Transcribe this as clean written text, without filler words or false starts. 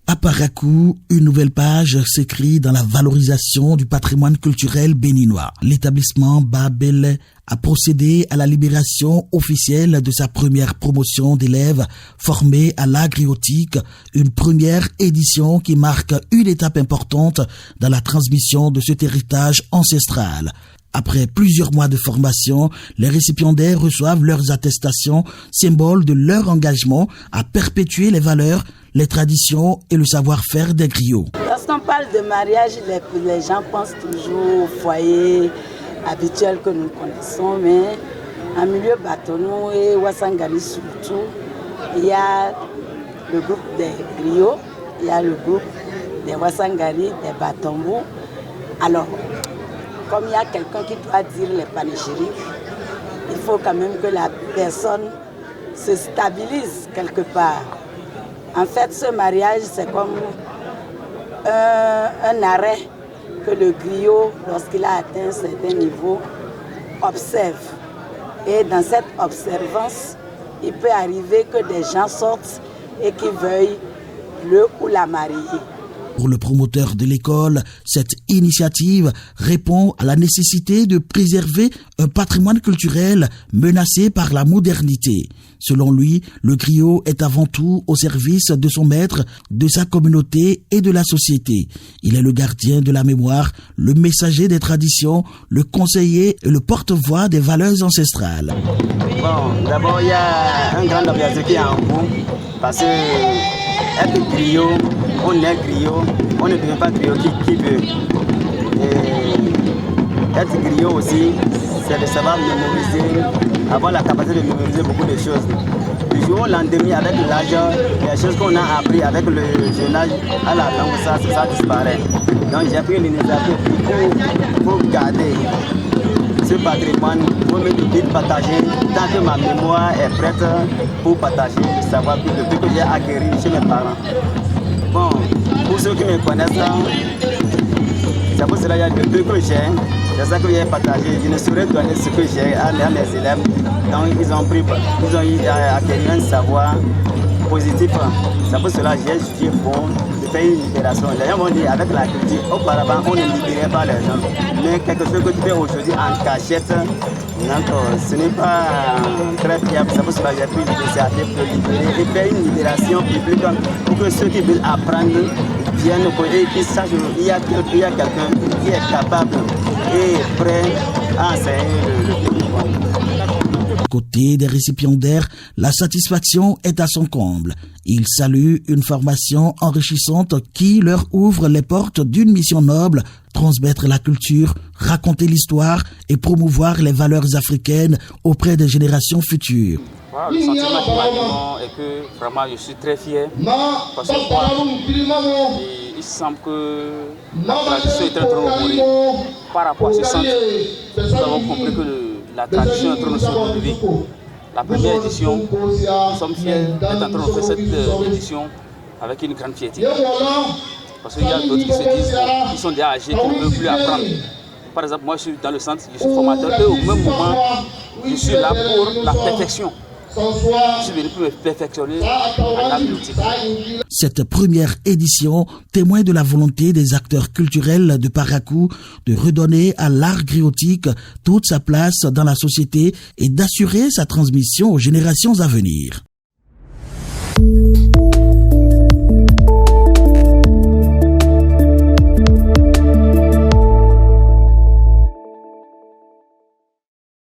À Parakou, une nouvelle page s'écrit dans la valorisation du patrimoine culturel béninois. L'établissement Babel a procédé à la libération officielle de sa première promotion d'élèves formés à l'agriotique, une première édition qui marque une étape importante dans la transmission de cet héritage ancestral. Après plusieurs mois de formation, les récipiendaires reçoivent leurs attestations, symbole de leur engagement à perpétuer les valeurs, les traditions et le savoir-faire des griots. Lorsqu'on parle de mariage, les gens pensent toujours au foyer habituel que nous connaissons, mais en milieu Batonou et Ouassangari surtout, il y a le groupe des griots, il y a le groupe des Ouassangari, des Batombou. Alors, comme il y a quelqu'un qui doit dire les panégyriques, il faut quand même que la personne se stabilise quelque part. En fait, ce mariage, c'est comme un arrêt que le griot, lorsqu'il a atteint un certain niveau, observe. Et dans cette observance, il peut arriver que des gens sortent et qu'ils veuillent le ou la marier. Pour le promoteur de l'école, cette initiative répond à la nécessité de préserver un patrimoine culturel menacé par la modernité. Selon lui, le griot est avant tout au service de son maître, de sa communauté et de la société. Il est le gardien de la mémoire, le messager des traditions, le conseiller et le porte-voix des valeurs ancestrales. Bon, d'abord, il y a un grand objectif qui est en cours, parce que être griot, on est griot, on ne devient pas griot qui veut. Et être griot aussi, c'est de savoir mémoriser, avoir la capacité de mémoriser beaucoup de choses. Du jour au lendemain, avec l'âge, les choses qu'on a appris avec le jeune âge à la langue, ça disparaît. Donc j'ai pris l'initiative pour garder ce patrimoine, pour me partager, tant que ma mémoire est prête pour partager le savoir depuis que j'ai acquis chez mes parents. Bon, pour ceux qui me connaissent, c'est pour cela qu'il y a le peu que j'ai, c'est ça que j'ai partagé. Je ne saurais donner ce que j'ai à mes élèves. Donc ils ont acquis un savoir positif. C'est pour cela que j'ai étudié pour faire une libération. Les gens vont dire avec la culture, auparavant on ne libérait pas les gens. Mais quelque chose que tu fais aujourd'hui en cachette, donc ce n'est pas très fiable. C'est pour cela que j'ai pris l'initiative de libérer et faire une libération publique pour que ceux qui veulent apprendre viennent et qu'ils sachent qu'il y a quelqu'un qui est capable et prêt à enseigner le pays. Côté des récipiendaires, la satisfaction est à son comble. Ils saluent une formation enrichissante qui leur ouvre les portes d'une mission noble, transmettre la culture, raconter l'histoire et promouvoir les valeurs africaines auprès des générations futures. Voilà, le sentiment qui m'anime est que vraiment je suis très fier parce que moi, il semble que la tradition est en train de mourir. Par rapport à ce centre, nous avons compris que la tradition est en train de se renouveler. La première édition, nous sommes fiers d'être en train de faire cette édition avec une grande fierté. Parce qu'il y a d'autres qui se disent qu'ils sont déjà âgés, qui ne peuvent plus apprendre. Par exemple, moi je suis dans le centre, je suis formateur et au même moment, je suis là pour la perfection. Je suis venu pour me perfectionner en agriotique. Cette première édition témoigne de la volonté des acteurs culturels de Parakou de redonner à l'art griotique toute sa place dans la société et d'assurer sa transmission aux générations à venir.